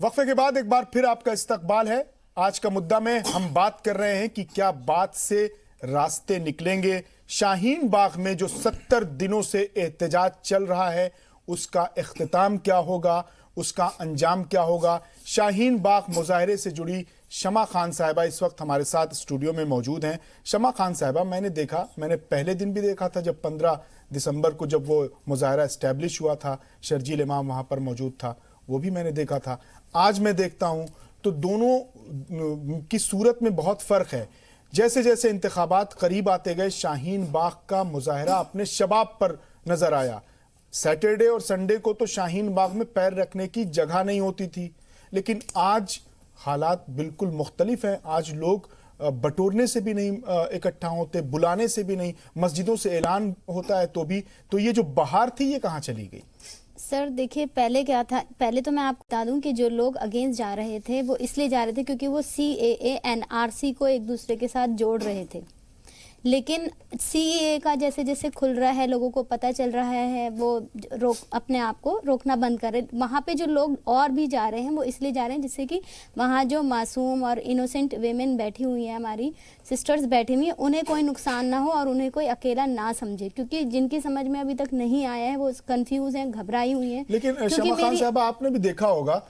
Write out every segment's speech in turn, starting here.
वक्फे के बाद एक बार फिर आपका इस्तकबाल है। आज का मुद्दा में हम बात कर रहे हैं कि क्या बात से रास्ते निकलेंगे। शाहीन बाग में जो 70 दिनों से एहतजाज चल रहा है उसका इख्तिताम क्या होगा, उसका अंजाम क्या होगा। शाहीन बाग मुजाहरे से जुड़ी शमा खान साहिबा इस वक्त हमारे साथ स्टूडियो में मौजूद हैं। शमा खान साहिबा, मैंने पहले दिन भी देखा था जब 15 दिसंबर को जब वो मुजाहरा इस्टेब्लिश हुआ था, शर्जील इमाम वहाँ पर मौजूद था, वो भी मैंने देखा था। आज मैं देखता हूँ तो दोनों की सूरत में बहुत फ़र्क है। जैसे जैसे इंतखाबात करीब आते गए शाहीन बाग का मुजाहरा अपने शबाब पर नज़र आया। सैटरडे और संडे को तो शाहीन बाग में पैर रखने की जगह नहीं होती थी, लेकिन आज हालात बिल्कुल मुख्तलिफ हैं। आज लोग बटोरने से भी नहीं इकट्ठा होते, बुलाने से भी नहीं, मस्जिदों से ऐलान होता है तो ये जो बहार थी ये कहाँ चली गई? सर देखिए, पहले क्या था, पहले तो मैं आपको बता दूं कि जो लोग अगेंस्ट जा रहे थे वो इसलिए जा रहे थे क्योंकि वो CAA NRC को एक दूसरे के साथ जोड़ रहे थे। लेकिन CAA का जैसे जैसे खुल रहा है, लोगों को पता चल रहा है, वो अपने आप को रोकना बंद करे। वहाँ पे जो लोग और भी जा रहे हैं वो इसलिए जा रहे हैं जिससे कि वहाँ जो मासूम और इनोसेंट वेमेन बैठी हुई हैं, हमारी सिस्टर्स बैठी हुई हैं, उन्हें कोई नुकसान ना हो और उन्हें कोई अकेला ना समझे, क्योंकि जिनकी समझ में अभी तक नहीं आया है वो कंफ्यूज हैं, घबराई हुई हैं। लेकिन शमा खान साहबा, आपने भी देखा होगा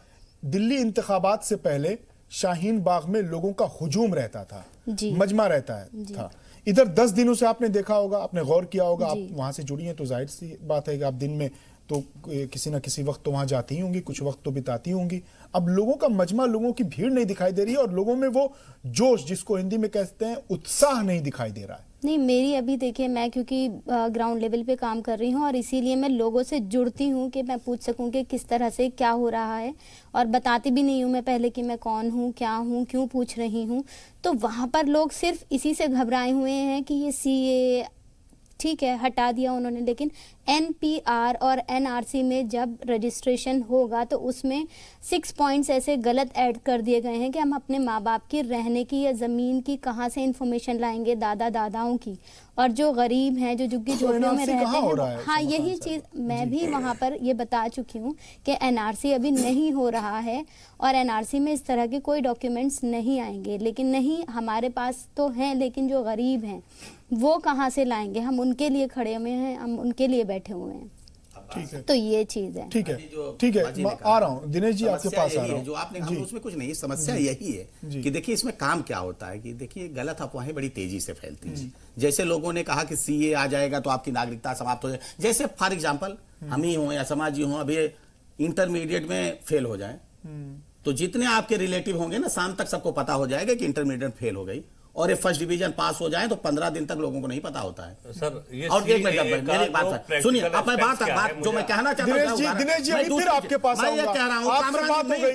दिल्ली इंतखाबात से पहले शाहीन बाग में लोगों का हुजूम रहता था, मजमा रहता है था। इधर 10 दिनों से आपने देखा होगा, आपने गौर किया होगा, आप वहां से जुड़ी हैं तो जाहिर सी बात है कि आप दिन में तो किसी ना किसी वक्त तो वहां जाती ही होंगी, कुछ वक्त तो बिताती होंगी। अब लोगों का मजमा, लोगों की भीड़ नहीं दिखाई दे रही है और लोगों में वो जोश, जिसको हिंदी में कहते हैं उत्साह, नहीं दिखाई दे रहा है। नहीं, मेरी अभी देखिए, मैं क्योंकि ग्राउंड लेवल पे काम कर रही हूँ और इसीलिए मैं लोगों से जुड़ती हूँ कि मैं पूछ सकूँ कि किस तरह से क्या हो रहा है, और बताती भी नहीं हूँ मैं पहले कि मैं कौन हूँ, क्या हूँ, क्यों पूछ रही हूँ। तो वहाँ पर लोग सिर्फ इसी से घबराए हुए हैं कि ये CAA ठीक है हटा दिया उन्होंने, लेकिन NPR और NRC में जब रजिस्ट्रेशन होगा तो उसमें 6 पॉइंट्स ऐसे गलत ऐड कर दिए गए हैं कि हम अपने माँ बाप की रहने की या ज़मीन की कहाँ से इन्फॉर्मेशन लाएंगे, दादा दादाओं की, और जो गरीब हैं, जो झुग्गी झोपड़ियों में रहते हैं। हाँ, यही चीज़ मैं भी वहाँ पर ये बता चुकी हूँ कि NRC अभी नहीं हो रहा है और NRC में इस तरह के कोई डॉक्यूमेंट्स नहीं आएंगे। लेकिन नहीं, हमारे पास तो हैं, लेकिन जो गरीब हैं वो कहाँ से लाएंगे? हम उनके लिए खड़े हुए हैं, हम उनके लिए बैठे हुए हैं। ठीक है, तो ये चीज है। ठीक है, ठीक है, मैं आ रहा हूँ दिनेश जी, आपके पास आ रहा हूँ। जो आपने कहा उसमें कुछ नहीं, समस्या यही है कि देखिए इसमें काम क्या होता है कि देखिए गलत अफवाहें बड़ी तेजी से फैलती हैं। जैसे लोगों ने कहा कि CAA आ जाएगा तो आपकी नागरिकता समाप्त हो जाए। जैसे फॉर एग्जाम्पल हम ही हों या समाज ही हों, अभी इंटरमीडिएट में फेल हो जाए तो जितने आपके रिलेटिव होंगे ना, शाम तक सबको पता हो जाएगा कि इंटरमीडिएट फेल हो गई, और ये फर्स्ट डिवीजन पास हो जाए तो 15 दिन तक लोगों को नहीं पता होता है। सर, ये और एक मिनट मेरी बात सुनिए, अब मैं बात जो मैं कहना चाहता हूं, दिनेश जी फिर आपके पास मैं ये कह रहा हूं, आपसे बात हो गई।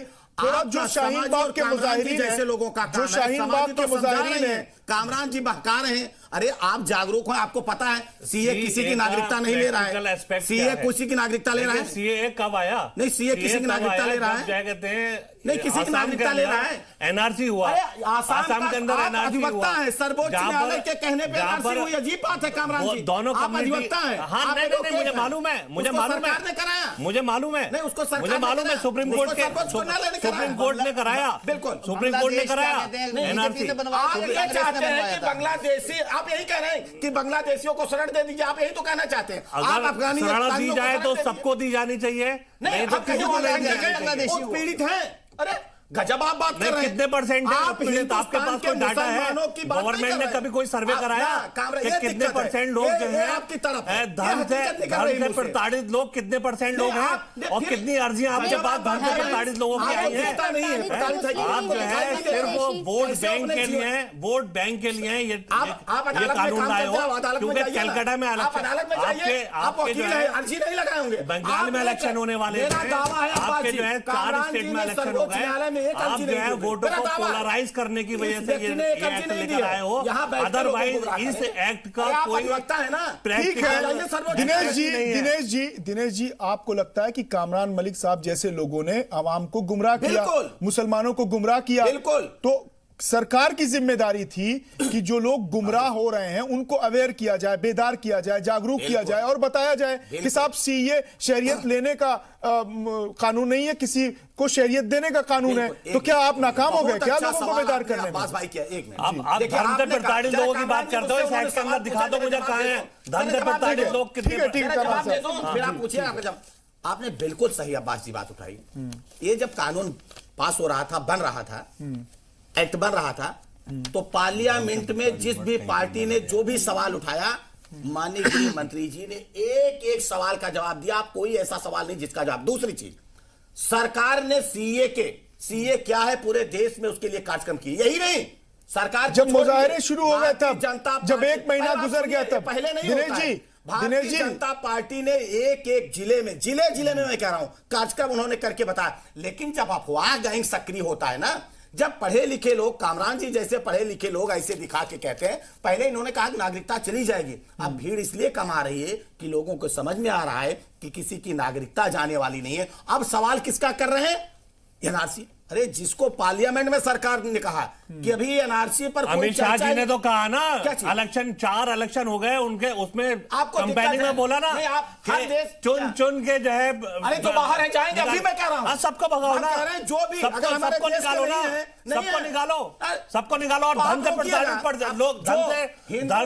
जो शाहीन बाग के मुजाहिरीन जैसे लोगों का जो शाहीन बाग के मुजाहिरीन है, कामरान जी बहका रहे हैं। अरे आप जागरूक हो, आपको पता है CAA किसी की नागरिकता नहीं ले रहा है, CAA किसी की नागरिकता ले रहा है। CAA कब आया? नहीं, CAA किसी की नागरिकता ले रहा है, क्या कहते हैं, नहीं किसी की नागरिकता ले रहा है। NRC हुआ, आसाम के अंदर NRC हुआ है, सर्वोच्च न्यायालय के कहने पे NRC हुई। अजीब बात है कामरान जी, दोनों आप अधिवक्ता हैं। हाँ, नहीं, मुझे मालूम है, मुझे मालूम है, मुझे मालूम है, नहीं उसको मुझे मालूम है, सुप्रीम कोर्ट ने कराया, बिल्कुल सुप्रीम कोर्ट ने कराया NRC। आप ये चाहते हैं कि बांग्लादेशी, आप यही कह रहे हैं कि बांग्लादेशियों को शरण दे दीजिए, आप यही तो कहना चाहते हैं। अगर शरण दी जाए तो सबको दी जानी चाहिए, नहीं तो किसी को बांग्लादेशी पीड़ित हैं। अरे गजब आप बात कर रहे हैं। कितने परसेंट पीड़ित? आपके पास कोई डाटा है? गवर्नमेंट ने कभी कोई सर्वे कराया कि कितने परसेंट लोग जो है धर्म से प्रताड़ित लोग, कितने परसेंट लोग हैं, और कितनी अर्जियां आपके पास धर्म से प्रताड़ित लोगों की आई हैं? आप जो है सिर्फ वोट बैंक के लिए ये कानून लाए हो, क्योंकि कलकत्ता में आपके जो है बंगाल में इलेक्शन होने वाले हैं, आपके जो है 4 स्टेट में इलेक्शन हो गए। आप जो है वोटों को पोलराइज करने की वजह से ये एक्ट लेकर आए हो, अदरवाइज इस एक्ट का कोई वक्ता है ना। ठीक है दिनेश जी, आपको लगता है कि कामरान मलिक साहब जैसे लोगों ने आवाम को गुमराह किया, मुसलमानों को गुमराह किया, बिल्कुल, तो सरकार की जिम्मेदारी थी कि जो लोग गुमराह हो रहे हैं उनको अवेयर किया जाए, बेदार किया जाए, जागरूक किया जाए और बताया जाए कि साहब सीए शरीयत लेने का कानून नहीं है, किसी को शरीयत देने का कानून है। तो क्या आप नाकाम हो गए क्या लोगों को बेदार करने में? भाई क्या एक मिनट, आप धर्म से प्रताड़ित लोगों की बात करते हो, साइड के अंदर दिखा दो मुझे कहां है धर्म से प्रताड़ित लोग कितने? फिर आप पूछिए, आपने बिल्कुल सही अब्बास जी बात उठाई। ये जब कानून पास हो रहा था, बन रहा था, एक्ट बन रहा था, तो पार्लियामेंट में जिस भी पार्टी ने जो भी सवाल उठाया, माननीय गृह मंत्री जी ने एक एक सवाल का जवाब दिया। कोई ऐसा सवाल नहीं जिसका जवाब। दूसरी चीज, सरकार ने सीए क्या है पूरे देश में उसके लिए कार्यक्रम की। यही नहीं, सरकार जब मुजाहरे शुरू हो गए तब, जनता जब एक महीना गुजर गया तब, पहले नहीं दिनेश होता है। जी, भारतीय जनता पार्टी ने एक एक जिले में मैं कह रहा हूं कार्यक्रम उन्होंने करके बताया। लेकिन जब अफवाह गैंग सक्रिय होता है ना, जब पढ़े लिखे लोग, कामरान जी जैसे पढ़े लिखे लोग ऐसे दिखा के कहते हैं, पहले इन्होंने कहा कि नागरिकता चली जाएगी। अब भीड़ इसलिए कम आ रही है कि लोगों को समझ में आ रहा है कि किसी की नागरिकता जाने वाली नहीं है। अब सवाल किसका कर रहे हैं? एनआरसी। अरे जिसको पार्लियामेंट में सरकार ने कहा कि अभी एनआरसी पर अमित शाह जी ने तो कहा ना, इलेक्शन 4 इलेक्शन हो गए उनके, उसमें आपको कंपेनिंग में बोला ना, चुन के जो है, अरे जो बाहर है जाएंगे। अभी मैं कह रहा हूं सबको भगाओ ना, जो भी सबको निकालो ना, सबको निकालो। और धन से प्रताड़ित लोग, धन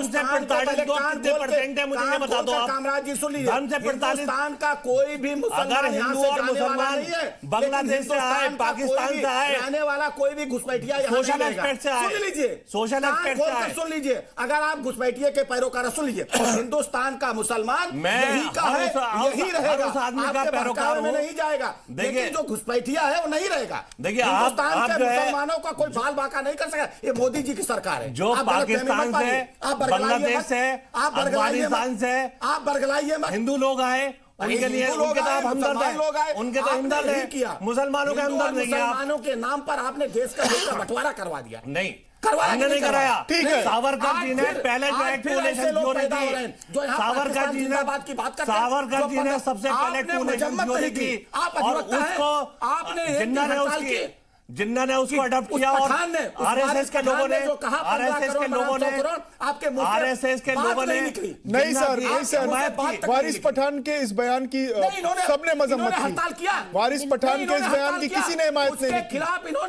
से प्रताड़ित लोग कितने परसेंट है मुझे ये बता दो आप। कामराज जी सुन लीजिए, धन से प्रताड़ित का कोई भी अगर हिंदू और मुसलमान बांग्लादेश से आए, पाकिस्तान से आए, आने वाला कोई भी घुसपैठिया सोशल एक्सपेक्ट से आए, सुन लीजिए, सोशल एक्सपेक्ट से आए, सुन लीजिए। अगर आप घुसपैठिए के पैरोकार, सुन लीजिए, हिंदुस्तान का मुसलमान यही का है, यही रहेगा, आपके पैरोकार में नहीं जाएगा। देखिए जो घुसपैठिया है वो नहीं रहेगा। देखिए हिंदुस्तान के मुसलमानों का कोई बाल बाका नहीं कर सका। ये मोदी जी की सरकार है जो पाकिस्तान से, बांग्लादेश से, अफगानिस्तान से आप बरगलाइए मत। हिंदू लोग आए, उनके लिए उनके तो आप हमदर्द हैं, उनके तो हमदर्द हैं, मुसलमानों के हमदर्द नहीं है। मुसलमानों के नाम पर आपने देश का बंटवारा करवा दिया। नहीं हमने नहीं कराया। ठीक है, सावरकर जी ने पहले जो एक्ट नेशन थ्योरी की, सावरकर जी ने सबसे पहले टू नेशन थ्योरी की, और उसको जिन्ना ने उसको अडॉप्ट किया। और आरएसएस के लोगों ने नहीं सर, वारिस पठान के इस बयान की सबने मजम्मत की। वारिस पठान के इस बयान की किसी ने हिमायत नहीं की,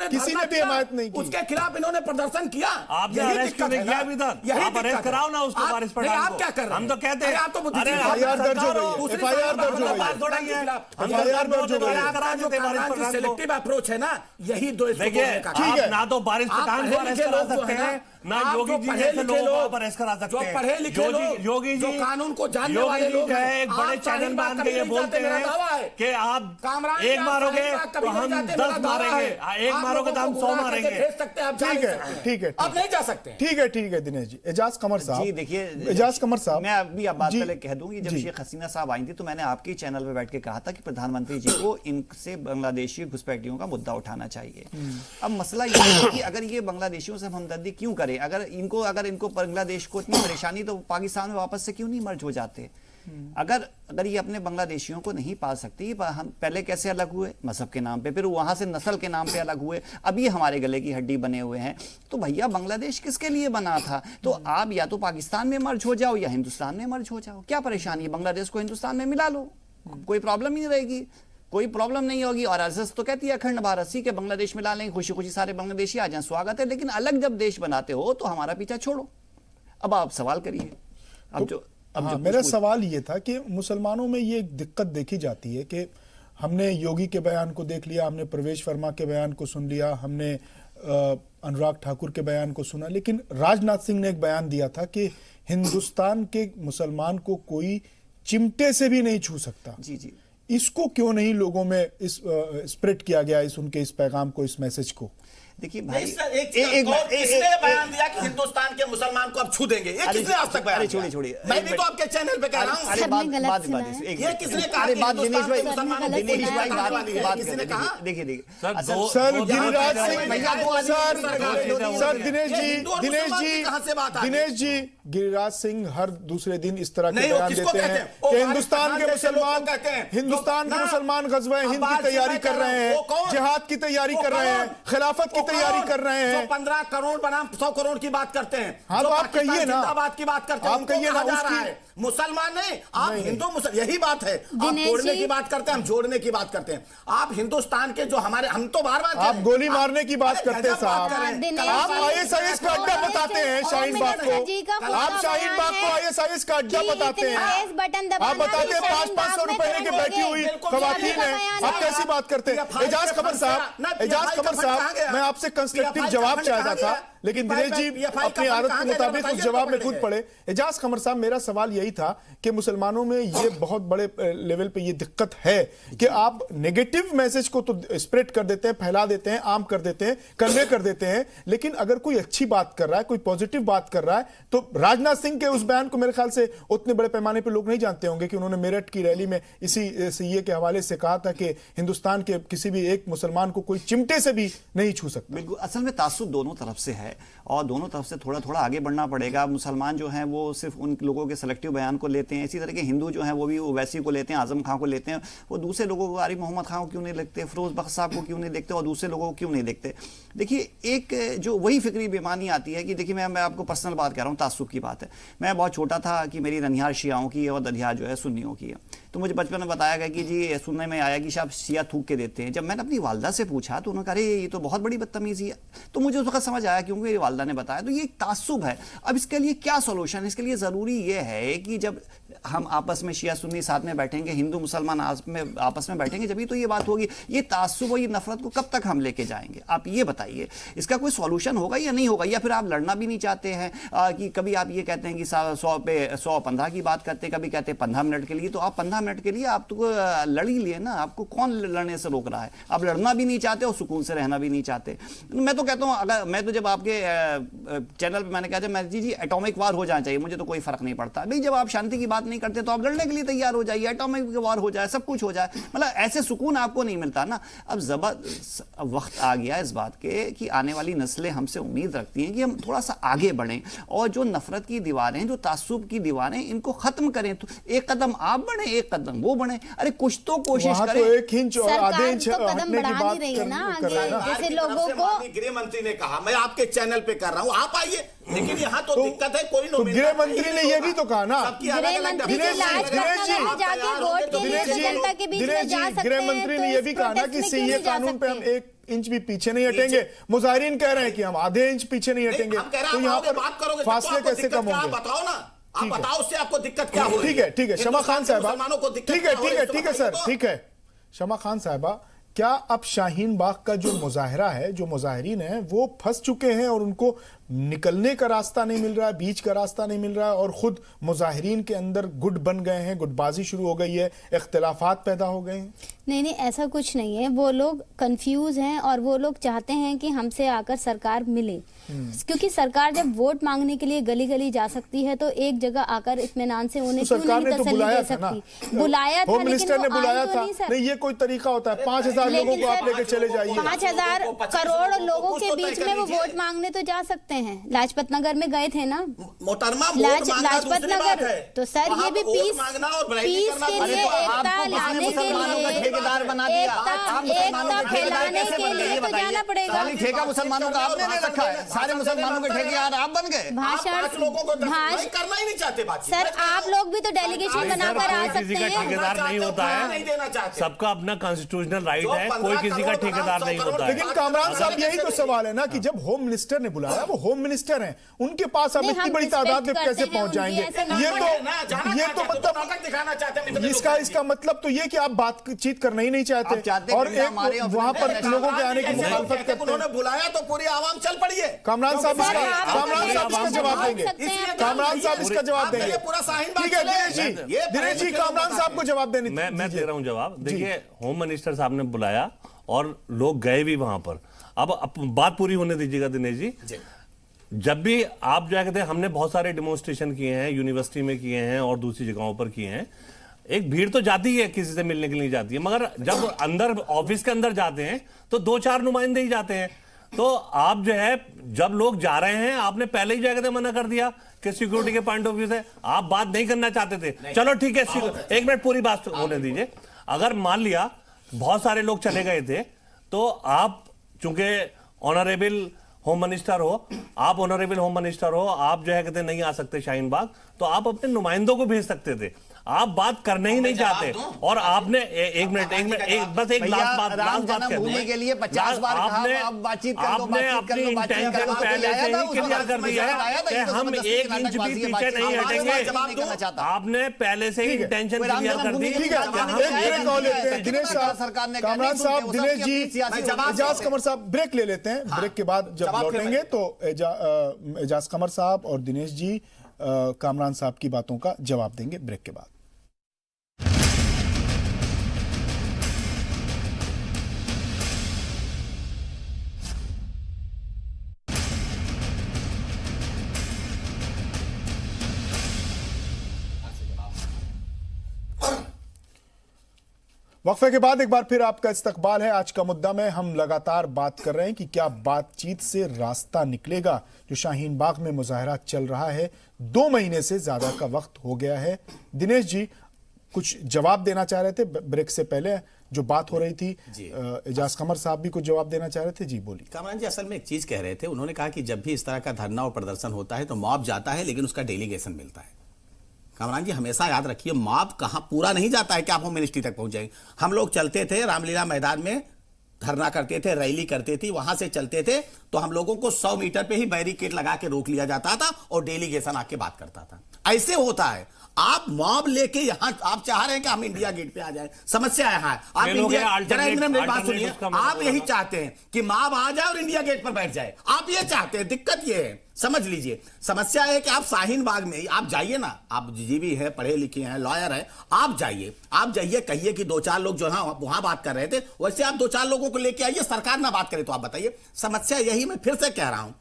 किसी ने भी हिमायत नहीं की। उसके खिलाफ इन्होंने प्रदर्शन किया। आपने अरेस्ट क्यों नहीं किया अभी तक? आप अरेस्ट कराओ ना उसको, वारिस पठान को। आप क्या कर रहे हैं? हम तो कहते हैं एफआईआर दर्ज हो गई, एफआईआर दर्ज हो गई। सिलेक्टिव अप्रोच है ना, यही दो। देखिए आप ना तो वारिस पठान को अरेस्ट करा सकते हैं, ना योगी जी जैसे लोगों को अरेस्ट करा सकते हैं। पढ़े लिखे लोग, योगी जी कानून को जानने वाले लोग हैं, एक बड़े चैनल बांध के ये बोलते हैं कि आप एक मारोगे तो हम 10 मारेंगे, एक मारोगे तो हम 100 मारेंगे। ठीक है, अब नहीं जा सकते। ठीक है दिनेश जी। एजाज कमर साहब जी, देखिए एजाज कमर साहब, मैं अभी आप बात पहले कह दूं कि जब शेख हसीना साहब आई थी तो मैंने आपके चैनल पे बैठ के कहा था कि प्रधानमंत्री जी को इनसे बांग्लादेशी घुसपैठियों का मुद्दा उठाना चाहिए। अब मसला ये है कि अगर ये बांग्लादेशियों से हमदर्दी क्यों करें, अगर इनको बांग्लादेश को इतनी परेशानी तो पाकिस्तान में वापस से क्यों नहीं मर्ज हो जाते। अगर ये अपने बांग्लादेशियों को नहीं पाल सकती, हम पहले कैसे अलग हुए मजहब के नाम पे, फिर वहां से नस्ल के नाम पे अलग हुए, अब ये हमारे गले की हड्डी बने हुए हैं। तो भैया बांग्लादेश किसके लिए बना था? तो आप या तो पाकिस्तान में मर्ज हो जाओ या हिंदुस्तान में मर्ज हो जाओ। क्या परेशानी है? बांग्लादेश को हिंदुस्तान में मिला लो, कोई प्रॉब्लम ही नहीं रहेगी, कोई प्रॉब्लम नहीं होगी। और आरएसएस तो कहती है अखंड भारत सी के बांग्लादेश मिला लेंगे, खुशी खुशी सारे बांग्लादेशी आ जाएं, स्वागत है। लेकिन अलग जब देश बनाते हो तो हमारा पीछा छोड़ो। अब आप सवाल करिए। मेरा सवाल ये था कि मुसलमानों में ये दिक्कत देखी जाती है कि हमने योगी के बयान को देख लिया, हमने प्रवेश वर्मा के बयान को सुन लिया, हमने अनुराग ठाकुर के बयान को सुना, लेकिन राजनाथ सिंह ने एक बयान दिया था कि हिंदुस्तान के मुसलमान को कोई चिमटे से भी नहीं छू सकता। जी, इसको क्यों नहीं लोगों में इस स्प्रेड किया गया, उनके इस पैगाम को, इस मैसेज को? देखिए भाई, किसने बयान दिया कि हिंदुस्तान के मुसलमान को अब छू देंगे? ये किसने आज तक बयान दिया? छोड़िए, मैं भी तो आपके चैनल पे कह रहा हूं। सबने गलत सुना है। ये किसने कहा? दिनेश भाई बात देखिए सर गिरिराज सिंह, सर दिनेश जी गिरिराज सिंह हर दूसरे दिन इस तरह के नहीं, वो बयान किसको देते कहते हैं हैं? कि वो हिंदुस्तान के मुसलमान हिंदुस्तान के मुसलमान गज़वे हिंद की तैयारी कर रहे हैं, जिहाद की तैयारी कर रहे हैं, खिलाफत की तैयारी कर रहे हैं। 15 करोड़ बनाम 100 करोड़ की बात करते हैं। हाँ, तो आप कहिए ना, जिंदाबाद की बात करते हैं, आप कहिए ना उसकी। मुसलमान नहीं, आप हिंदू मुसलमान, यही बात है। आप तोड़ने की बात करते हैं, हम जोड़ने की बात करते हैं। आप हिंदुस्तान के जो हमारे, हम तो बार-बार आप गोली मारने की बात करते हैं साहब। आप ISIS का अड्डा बताते हैं शाहीन बाग को, आप शाहीन बाग को ISIS का अड्डा बताते हैं। आप बताते हैं 500-500 रुपए लेके बैठी हुई खवातीन है, आप कैसी बात करते हैं? एजाज कमर साहब, मैं आपसे कंस्ट्रक्टिव जवाब चाहता था, लेकिन दिनेश जी अपनी आदत के मुताबिक उस जवाब में कूद पड़े। एजाज कमर साहब, मेरा सवाल यही था कि मुसलमानों में ये बहुत बड़े लेवल पे ये दिक्कत है कि आप नेगेटिव मैसेज को तो स्प्रेड कर देते हैं, फैला देते हैं, आम कर देते हैं, कन्वे कर देते हैं, लेकिन अगर कोई अच्छी बात कर रहा है, कोई पॉजिटिव बात कर रहा है, तो राजनाथ सिंह के उस बयान को मेरे ख्याल से उतने बड़े पैमाने पर लोग नहीं जानते होंगे कि उन्होंने मेरठ की रैली में इसी सीए के हवाले से कहा था कि हिंदुस्तान के किसी भी एक मुसलमान को कोई चिमटे से भी नहीं छू सकता। बिल्कुल, असल में तासुब दोनों तरफ से है और दोनों तरफ से थोड़ा थोड़ा आगे बढ़ना पड़ेगा। मुसलमान जो हैं वो सिर्फ उन लोगों के सेलेक्टिव बयान को लेते हैं, इसी तरह के हिंदू जो हैं वो भी ओवैसी को लेते हैं, आजम खां को लेते हैं। वो दूसरे लोगों को, आरिफ मोहम्मद खां को क्यों नहीं लिखते, फिरोज बख्श साहब को क्यों नहीं देखते और दूसरे लोगों को क्यों नहीं देखते? देखिए, एक जो वही फिक्री बेमानी आती है कि देखिए, मैं आपको पर्सनल बात कह रहा हूँ, तासुब की बात है। मैं बहुत छोटा था कि मेरी ननिहाल शियाओं की और ददियाल जो है सुन्नियों की है, तो मुझे बचपन में बताया गया कि जी सुनने में आया कि आप शिया थूक के देते हैं। जब मैंने अपनी वालदा से पूछा तो उन्होंने कहा ये तो बहुत बड़ी बदतमीजी है, तो मुझे उस वक्त समझ आया क्योंकि मेरी वालदा ने बताया। तो ये एक तासुब है। अब इसके लिए क्या सोल्यूशन है? इसके लिए ज़रूरी ये है कि जब हम आपस में शिया सुन्नी साथ में बैठेंगे, हिंदू मुसलमान आपस में बैठेंगे, जब तो ये बात होगी। ये तासुब और ये नफरत को कब तक हम लेके जाएंगे? आप ये बताइए, इसका कोई सॉल्यूशन होगा या नहीं होगा? या फिर आप लड़ना भी नहीं चाहते हैं कि कभी आप ये कहते हैं कि 100 पे 115 की बात करते हैं, कभी कहते हैं 15 मिनट के लिए, तो आप 15 मिनट के लिए आप तो लड़ ही लिए ना। आपको कौन लड़ने से रोक रहा है? आप लड़ना भी नहीं चाहते और सुकून से रहना भी नहीं चाहते। मैं तो कहता हूं, अगर मैं तो जब आपके चैनल पे मैंने कहा जब मैं जी एटॉमिक वार हो जाना चाहिए, मुझे तो कोई फर्क नहीं पड़ता भाई। जब आप शांति की बात नहीं करते तो आप लड़ने के लिए तैयार हो जाइए, एटॉमिक वार हो जाए, सब कुछ हो जाए। मतलब ऐसे सुकून आपको नहीं मिलता ना। अब वक्त आ गया इस बात के कि आने वाली नस्लें हमसे उम्मीद रखती हैं कि हम थोड़ा सा आगे बढ़ें और जो नफरत की दीवारें, जो तासुब की दीवारें, इनको खत्म करें। तो एक कदम आप बढ़े, एक कदम वो बढ़े। अरे कुछ तो कोशिश करें। तो 1 इंच और आधे इंच हटने की बात कर रहे हैं ना। जैसे लोगों को गृह मंत्री ने कहा, मैं आपके चैनल पे कर रहा हूं, आप आइए। लेकिन यहाँ तो दिक्कत है, कोई तो गृह मंत्री ने ये भी तो कहा ना, गृह मंत्री ने ये भी कहा ना कि सीए कानून पे हम 1 इंच भी पीछे नहीं हटेंगे। मुजाहिरीन कह रहे हैं कि हम आधे इंच पीछे नहीं हटेंगे। तो यहाँ पर फासले कैसे कम होंगे? बताओ ना, आप बताओ उससे आपको दिक्कत क्या हो? ठीक है शमा खान साहबा, ठीक है सर, ठीक है शमा खान साहबा, क्या अब शाहीन बाग का जो मुजाहरा है, जो मुजाहिरीन है, वो फंस चुके हैं और उनको निकलने का रास्ता नहीं मिल रहा है, बीच का रास्ता नहीं मिल रहा है और खुद मुजाहिरीन के अंदर गुट बन गए हैं, गुटबाजी शुरू हो गई है, इख्तिलाफात पैदा हो गए हैं? नहीं, ऐसा कुछ नहीं है। वो लोग कंफ्यूज हैं और वो लोग चाहते हैं कि हमसे आकर सरकार मिले, क्योंकि सरकार जब वोट मांगने के लिए गली गली जा सकती है तो एक जगह आकर इत्मीनान से उन्हें क्यों नहीं तसल्ली दे सकती? बुलाया था, होम मिनिस्टर ने बुलाया था। नहीं, ये कोई तरीका होता है? 5000 लोगों को आप लेके चले जाइए। 5000 करोड़ लोगों के बीच में वो वोट मांगने तो जा सकते हैं। लाजपत नगर में गए थे ना मोहतरमा, लाजपत नगर। तो सर ये भी पीस के लिए, एकता लाने के लिए, ठेकेदार बना दिया। एकता फैलाने के लिए तो जाना पड़ेगा। ठेका मुसलमानों का आपने नहीं रखा है, सारे मुसलमानों के ठेकेदार आप बन गए। भाषण करना ही नहीं चाहते बात। सर आप लोग भी तो डेलीगेशन बनाकर आ सकते हैं। ठेकेदार नहीं होता है, सबका अपना कॉन्स्टिट्यूशनल राइट है, कोई किसी का ठेकेदार नहीं होता है। लेकिन कामरान साहब, यही तो सवाल है ना कि जब होम मिनिस्टर ने बुलाया, वो होम मिनिस्टर हैं, उनके पास अब इतनी बड़ी तादाद में कैसे पहुंच जाएंगे? ये तो मतलब इसका मतलब तो ये कि आप बातचीत करना ही नहीं चाहते और एक वहां पर लोगों के आने की मुखालफत करते हैं। उन्होंने बुलाया तो पूरी आवाम चल पड़ी है। कामरान साहब इसका जवाब देंगे। कामरान साहब इसका जवाब देंगे। ठीक है दिनेश जी, कामरान साहब को जवाब देने। मैं दे रहा हूं जवाब। देखिए, होम मिनिस्टर साहब ने बुलाया और लोग गए भी वहां पर। अब बात पूरी होने दीजिएगा दिनेश जी। जब भी आप क्या कहते हैं, हमने बहुत सारे डेमोन्स्ट्रेशन किए हैं, यूनिवर्सिटी में किए हैं और दूसरी जगहों पर किए हैं। एक भीड़ तो जाती है, किसी से मिलने के लिए जाती है, मगर जब अंदर ऑफिस के अंदर जाते हैं तो 2-4 नुमाइंदे ही जाते हैं। तो आप जो है जब लोग जा रहे हैं आपने पहले ही जगह मना कर दिया कि सिक्योरिटी के पॉइंट ऑफ व्यू से आप बात नहीं करना चाहते थे। चलो ठीक है, एक मिनट पूरी बात होने दीजिए। अगर मान लिया बहुत सारे लोग चले गए थे तो आप चूंकि ऑनरेबल होम मिनिस्टर हो, आप ऑनरेबल होम मिनिस्टर हो, आप जो है कहते नहीं आ सकते शाहीन बाग, तो आप अपने नुमाइंदों को भेज सकते थे। आप बात करने ही नहीं चाहते और आपने एक मिनट बस एक लास्ट बात के लिए 50 बार आपने अपनी इंटेंशन पहले से ही क्लियर कर दिया है कि हम 1 इंच भी पीछे नहीं हटेंगे। आपने पहले से ही इंटेंशन क्लियर कर दी। दिनेश साहब, दिनेश जी, एजाज कमर साहब ब्रेक ले लेते हैं। ब्रेक के बाद जब लौटेंगे तो एजाज कमर साहब और दिनेश जी कामरान साहब की बातों का जवाब देंगे ब्रेक के बाद। वक्फे के बाद एक बार फिर आपका इस्तकबाल है। आज का मुद्दा में हम लगातार बात कर रहे हैं कि क्या बातचीत से रास्ता निकलेगा। जो शाहीन बाग में मुजाहरा चल रहा है 2 महीने से ज्यादा का वक्त हो गया है। दिनेश जी कुछ जवाब देना चाह रहे थे ब्रेक से पहले, जो बात हो रही थी। एजाज कमर साहब भी कुछ जवाब देना चाह रहे थे। जी बोलिए। कामरान जी, असल में एक चीज कह रहे थे, उन्होंने कहा कि जब भी इस तरह का धरना और प्रदर्शन होता है तो मॉब जाता है लेकिन उसका डेलीगेशन मिलता है। कामरान जी हमेशा याद रखिए, मॉब कहां पूरा नहीं जाता है कि आप होम मिनिस्ट्री तक पहुंच जाएंगे। हम लोग चलते थे रामलीला मैदान में, धरना करते थे, रैली करते थी, वहां से चलते थे तो हम लोगों को 100 मीटर पे ही बैरिकेड लगा के रोक लिया जाता था और डेलीगेशन आके बात करता था। ऐसे होता है। आप मॉब लेके यहां आप चाह रहे हैं कि हम इंडिया गेट पे आ जाए, समस्या है। आप इंडिया, जरा मेरी बात सुनिए, आप यही चाहते हैं कि मॉब आ जाए और इंडिया गेट पर बैठ जाए, आप ये चाहते हैं। दिक्कत ये है, समझ लीजिए, समस्या है कि आप शाहीन बाग में आप जाइए ना, आप जीवी है, पढ़े लिखे हैं, लॉयर है, आप जाइए, कहिए कि 2-4 लोग जो है वहां बात कर रहे थे, वैसे आप 2-4 लोगों को लेके आइए, सरकार ना बात करे तो आप बताइए। समस्या यही, मैं फिर से कह रहा हूं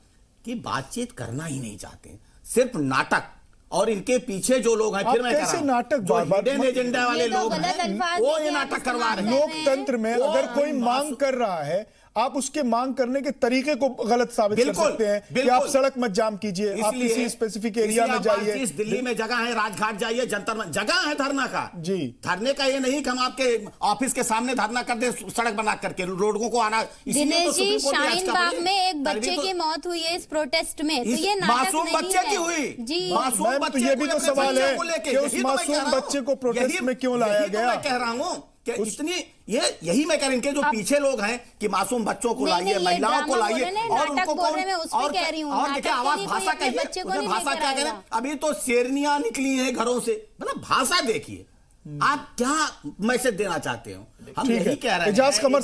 कि बातचीत करना ही नहीं चाहते, सिर्फ नाटक। और इनके पीछे जो लोग हैं, फिर मैं कह रहा हूं, नाटक जो हिडन एजेंडा वाले लोग हैं वो ये नाटक करवा रहे हैं। लोकतंत्र में अगर कोई मांग कर रहा है, आप उसके मांग करने के तरीके को गलत साबित कर सकते हैं कि आप सड़क मत जाम कीजिए, आप किसी स्पेसिफिक एरिया में जाइए। दिल्ली में जगह है, राजघाट जाइए, जंतर जगह है धरना का। जी, धरने का ये नहीं कि हम आपके ऑफिस के सामने धरना कर दे, सड़क बना करके लोगों को आना। दिनेश जी, शाहीन बाग में एक बच्चे की मौत हुई है इस प्रोटेस्ट में, तो ये मासूम बच्चे की हुई जी। मासूम बच्चे, ये भी तो सवाल है कि उस मासूम बच्चे को प्रोटेस्ट में क्यों लाया गया। मैं कह रहा हूं कि इतनी यही मैं कह रहा हूं, इनके जो पीछे लोग हैं कि मासूम बच्चों को लाइए, महिलाओं को लाइए और उनको और देखिए आवाज भाषा कहिए, भाषा क्या करें। अभी तो शेरनियां निकली हैं घरों से, मतलब भाषा देखिए। आप क्या मैसेज देना चाहते हो, हम यही कह रहे हैं। एजाज कमर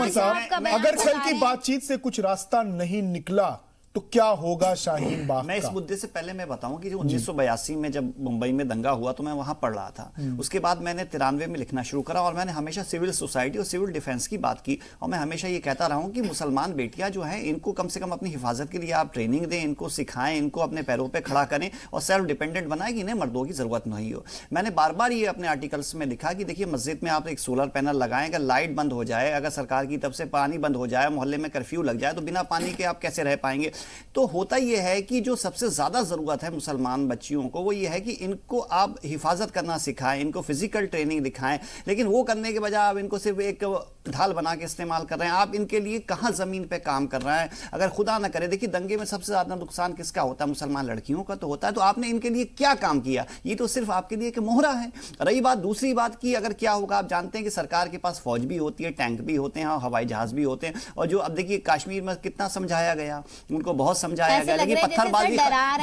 साहब, अगर कल की बातचीत से कुछ रास्ता नहीं निकला तो क्या होगा शाहीन बाग? मैं इस मुद्दे से पहले मैं बताऊं कि जो 1982 में जब मुंबई में दंगा हुआ तो मैं वहां पढ़ रहा था। उसके बाद मैंने 93 में लिखना शुरू करा और मैंने हमेशा सिविल सोसाइटी और सिविल डिफेंस की बात की। और मैं हमेशा ये कहता रहा हूं कि मुसलमान बेटियां जो हैं, इनको कम से कम अपनी हिफाजत के लिए आप ट्रेनिंग दें, इनको सिखाएं, इनको अपने पैरों पर खड़ा करें और सेल्फ डिपेंडेंट बनाएं कि इन्हें मर्दों की जरूरत नहीं हो। मैंने बार बार ये अपने आर्टिकल्स में लिखा कि देखिए, मस्जिद में आप एक सोलर पैनल लगाएं, अगर लाइट बंद हो जाए, अगर सरकार की तरफ से पानी बंद हो जाए, मोहल्ले में कर्फ्यू लग जाए, तो बिना पानी के आप कैसे रह पाएंगे। तो होता ये है कि जो सबसे ज्यादा जरूरत है मुसलमान बच्चियों को, वो ये है कि इनको आप हिफाजत करना सिखाएं, इनको फिजिकल ट्रेनिंग दिखाएं। लेकिन वो करने के बजाय आप इनको सिर्फ एक ढाल बना के इस्तेमाल कर रहे हैं। आप इनके लिए कहां जमीन पे काम कर रहे हैं। अगर खुदा ना करे, देखिए दंगे में सबसे ज्यादा नुकसान किसका होता है? मुसलमान लड़कियों का तो होता है। तो आपने इनके लिए क्या काम किया? ये तो सिर्फ आपके लिए एक मोहरा है। रही बात दूसरी बात की, अगर क्या होगा, आप जानते हैं कि सरकार के पास फौज भी होती है, टैंक भी होते हैं, हवाई जहाज भी होते हैं। और जो अब देखिए कश्मीर में कितना समझाया गया, उनको बहुत समझाया गया, लेकिन पत्थरबाजी,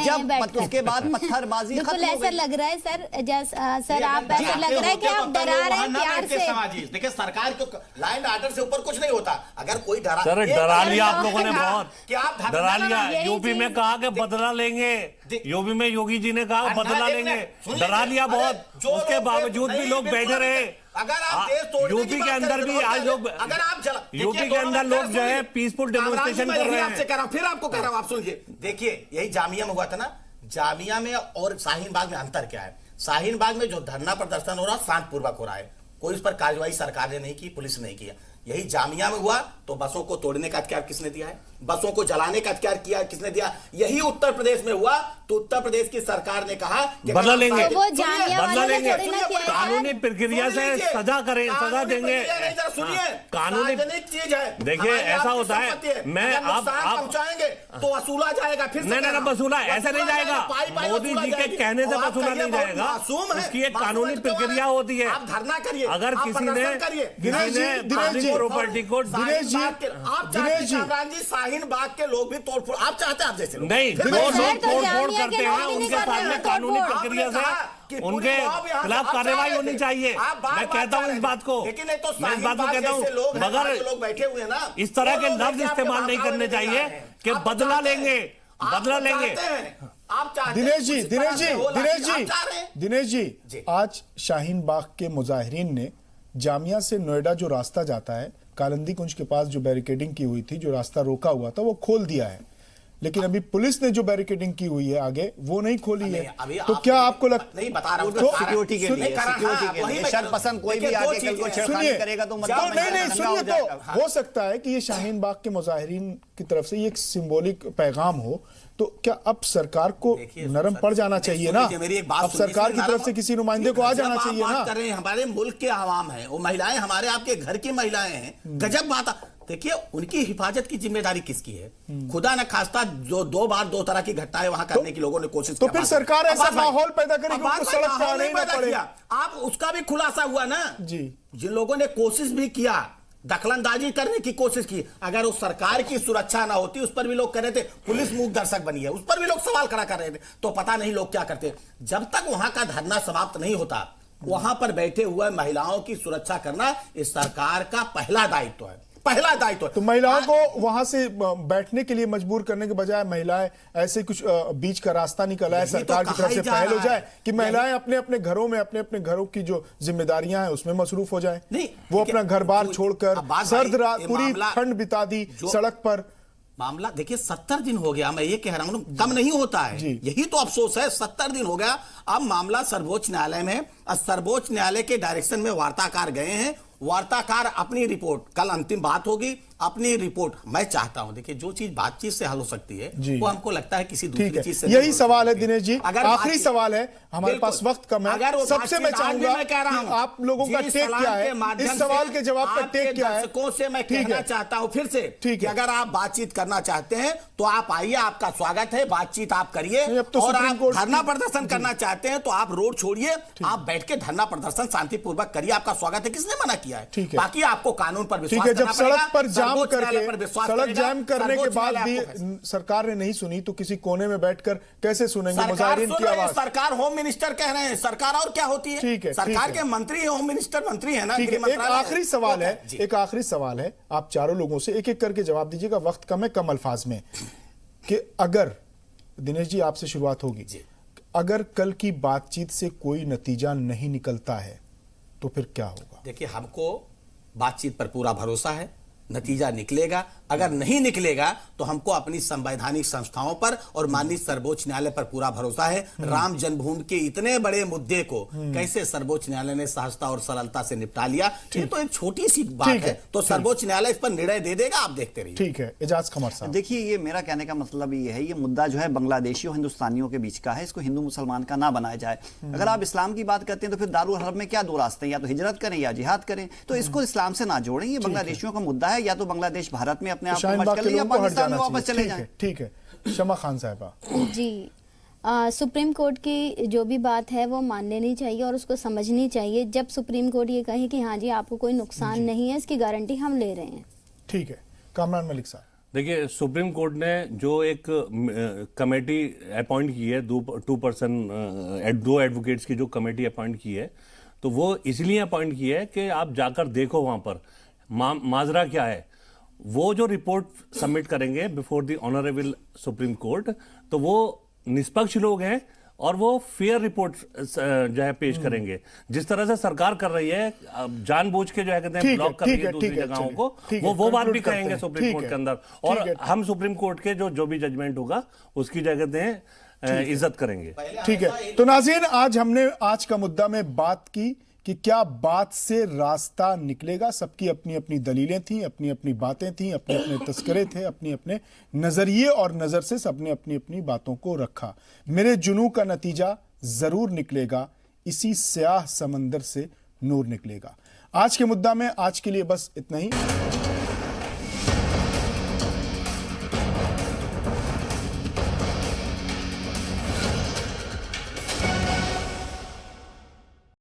जब उसके बाद पत्थरबाजी बिल्कुल ऐसा लग रहा है सर आप ऐसा लग रहा है कि आप डरा रहे हैं प्यार से। देखिए, सरकार को लाइन आर्डर से ऊपर कुछ नहीं होता। अगर कोई डरा लिया आप लोगों ने, बहुत डरा लिया। यूपी में कहा कि बदला लेंगे, यूपी में योगी जी ने कहा बदला लेंगे, डरा लिया बहुत। उसके बावजूद भी लोग बैठे रहे। अगर आप देश तोड़ने यूपी के अंदर भी आज लोग, अगर आप यूपी के अंदर लोग जो है पीसफुल डेमोन्स्ट्रेशन कर रहे हैं। आपसे कह रहा हूं, फिर आपको कह रहा हूं, आप सुनिए। देखिए, यही जामिया में हुआ था ना, जामिया में और शाहीन बाग में अंतर क्या है? शाहीन बाग में जो धरना प्रदर्शन हो रहा है शांतिपूर्वक हो रहा है, कोई उस पर कार्रवाई सरकार ने नहीं की, पुलिस ने नहीं किया। यही जामिया में हुआ तो बसों को तोड़ने का अधिकार किसने दिया है? बसों को जलाने का अधिकार किया किसने दिया? यही उत्तर प्रदेश में हुआ तो उत्तर प्रदेश की सरकार ने कहा कि बदला लेंगे, तो वो जामिया बदला वाले लेंगे, थोड़ी ना किया है। कानूनी प्रक्रिया से सजा करें, सजा देंगे। सुनिए, कानूनी चीज है। देखिए ऐसा होता है, मैं आप पहुंचाएंगे तो वसूला जाएगा, फिर नहीं वसूला ऐसे नहीं जाएगा, मोदी जी के कहने से वसूला नहीं जाएगा, उसकी एक कानूनी प्रक्रिया होती है। आप धरना करिए, अगर किसी ने प्रॉपर्टी को दिनेश जी शाहीन बाग के लोग भी तोड़फोड़ आप चाहते हैं, आप जैसे नहीं तोड़फोड़ करते हैं, उनके सामने कानूनी प्रक्रिया से उनके खिलाफ कार्रवाई होनी चाहिए। मैं कहता हूँ इस बात को, लेकिन एक तो मैं इस बात को कहता हूँ, मगर लोग बैठे हुए हैं ना, इस तरह के लफ्ज इस्तेमाल नहीं करने चाहिए कि बदला लेंगे, बदला लेंगे। आप चाहते दिनेश जी, आज शाहीन बाग के मुजाहिरीन ने जामिया से नोएडा जो रास्ता जाता है, कालिंदी कुंज के पास जो बैरिकेडिंग की हुई थी, जो रास्ता रोका हुआ था, वो खोल दिया है। लेकिन अभी पुलिस ने जो बैरिकेडिंग की हुई है आगे, वो नहीं खोली है। तो क्या आपको लगता नहीं बता रहा हूं, तो सिक्योरिटी के लिए, सिक्योरिटी के लिए शर्त पसंद कोई भी आके कल को छेड़खानी करेगा तो मतलब नहीं सुनिए, तो हो सकता है कि ये शाहीन बाग के मुजाहिरीन की तरफ से ये एक सिंबॉलिक पैगाम हो, तो क्या अब सरकार को नरम पड़ जाना चाहिए ना? अब सरकार की तरफ से किसी नुमाइंदे को आ जाना चाहिए ना? हमारे मुल्क के आवाम है, वो महिलाएं हमारे आपके घर की महिलाएं हैं, गजब बात। देखिए उनकी हिफाजत की जिम्मेदारी किसकी है? खुदा न खास्ता जो दो बार दो तरह की घटनाएं वहां करने की लोगों ने कोशिश तो फिर सरकार ऐसा माहौल पैदा करेगी उनको सड़क पर आने ना पड़े। आप उसका भी खुलासा हुआ ना जी, जिन लोगों ने कोशिश भी किया, दखलंदाजी करने की कोशिश की, अगर उस सरकार की सुरक्षा ना होती, उस पर भी लोग कह रहे थे पुलिस मूक दर्शक बनी है, उस पर भी लोग सवाल खड़ा कर रहे थे, तो पता नहीं लोग क्या करते। जब तक वहां का धरना समाप्त नहीं होता, वहां पर बैठे हुए महिलाओं की सुरक्षा करना इस सरकार का पहला दायित्व है, पहला दायित्व। तो महिलाओं को वहां से बैठने के लिए मजबूर करने के बजाय महिलाएं ऐसे कुछ बीच का रास्ता निकला है, सरकार की तरफ से पहल हो जाए कि महिलाएं अपने अपने घरों में अपने अपने घरों की जो जिम्मेदारियां हैं उसमें मसरूफ हो जाए। नहीं, वो अपना घर बार छोड़कर सर्द रात पूरी ठंड बिता दी सड़क पर। मामला देखिए 70 दिन हो गया, मैं ये कह रहा हूं कम नहीं होता है, यही तो अफसोस है। 70 दिन हो गया, अब मामला सर्वोच्च न्यायालय में, सर्वोच्च न्यायालय के डायरेक्शन में वार्ताकार गए हैं, वार्ताकार अपनी रिपोर्ट, कल अंतिम बात होगी, अपनी रिपोर्ट। मैं चाहता हूं देखिए जो चीज बातचीत से हल हो सकती है वो हमको लगता है किसी दूसरी चीज से। यही सवाल है दिनेश जी, आखिरी सवाल है, हमारे पास वक्त कम है। सबसे मैं चाहूंगा कि आप लोगों का टेक क्या है, इस सवाल के जवाब का टेक क्या है? दर्शकों से मैं कहना चाहता हूं फिर से कि अगर आप बातचीत करना चाहते हैं तो आप आइए, आपका स्वागत है, बातचीत आप करिए। और आप धरना प्रदर्शन करना चाहते हैं तो आप रोड छोड़िए, आप बैठ के धरना प्रदर्शन शांतिपूर्वक करिए, आपका स्वागत है, किसने मना किया है? बाकी आपको कानून पर विश्वास करना जब सड़क पर जाम करके, सड़क जाम करने के बाद भी सरकार ने नहीं सुनी तो किसी कोने में बैठकर कैसे सुनेंगे मुजाहिरीन की आवाज? सरकार होम मिनिस्टर कह रहे हैं, सरकार और क्या होती है? ठीक है, सरकार के मंत्री होम मिनिस्टर मंत्री है ना। एक आखिरी सवाल है, एक आखिरी सवाल है, आप चारों लोगों से एक एक करके जवाब दीजिएगा, वक्त कम है, कम अल्फाज में, कि अगर दिनेश जी आपसे शुरुआत होगी, अगर कल की बातचीत से कोई नतीजा नहीं निकलता है तो फिर क्या होगा? देखिए हमको बातचीत पर पूरा भरोसा है, नतीजा निकलेगा। अगर नहीं निकलेगा तो हमको अपनी संवैधानिक संस्थाओं पर और माननीय सर्वोच्च न्यायालय पर पूरा भरोसा है। राम जन्मभूमि के इतने बड़े मुद्दे को कैसे सर्वोच्च न्यायालय ने सहजता और सरलता से निपटा लिया, ये तो एक छोटी सी बात है, तो सर्वोच्च न्यायालय इस पर निर्णय दे देगा, आप देखते रहिए। ठीक है, एजाज कमर साहब। देखिए ये मेरा कहने का मतलब ये है, ये मुद्दा जो है बांग्लादेशियों हिंदुस्तानियों के बीच का है, इसको हिंदू मुसलमान का ना बनाया जाए। अगर आप इस्लाम की बात करते हैं तो फिर दारुल हर्ब में क्या दो रास्ते हैं, या तो हिजरत करें या जिहाद करें, तो इसको इस्लाम से ना जोड़ें। ये बांग्लादेशियों का मुद्दा है, या तो बांग्लादेश भारत में अपने आप को मर्ज कर ले या पाकिस्तान में वापस चले जाएं। ठीक है, शमा खान साहिबा जी, सुप्रीम कोर्ट की जो भी बात है वो मानने नहीं चाहिए और उसको समझनी चाहिए। जब सुप्रीम कोर्ट ये कहे कि हाँ जी आपको कोई नुकसान नहीं है, इसकी गारंटी हम ले रहे हैं। ठीक है, कामरान मलिक साहब। देखिए सुप्रीम कोर्ट ने जो एक कमेटी अपॉइंट की है, दो एडवोकेट्स की जो कमेटी अपॉइंट की है, तो वो इसलिए अपॉइंट की है कि आप जाकर देखो वहां पर माजरा क्या है। वो जो रिपोर्ट सबमिट करेंगे before the honourable supreme court, तो वो निष्पक्ष लोग हैं और वो फेयर रिपोर्ट जो है पेश करेंगे। जिस तरह से सरकार कर रही है, जानबूझ के जो है कहते हैं ब्लॉक कर रही है दूसरी जगहों को, वो बात भी कहेंगे सुप्रीम कोर्ट के अंदर। और हम सुप्रीम कोर्ट के जो भी जजमेंट होगा उसकी जगह कहते हैं इज्जत करेंगे। ठीक है, तो नाज़रीन आज हमने आज का मुद्दा में बात की कि क्या बात से रास्ता निकलेगा। सबकी अपनी अपनी दलीलें थी, अपनी अपनी बातें थी, अपने अपने तस्करे थे, अपने अपने नजरिए और नजर से सबने अपनी अपनी बातों को रखा। मेरे जुनू का नतीजा जरूर निकलेगा, इसी स्याह समंदर से नूर निकलेगा। आज के मुद्दा में आज के लिए बस इतना ही।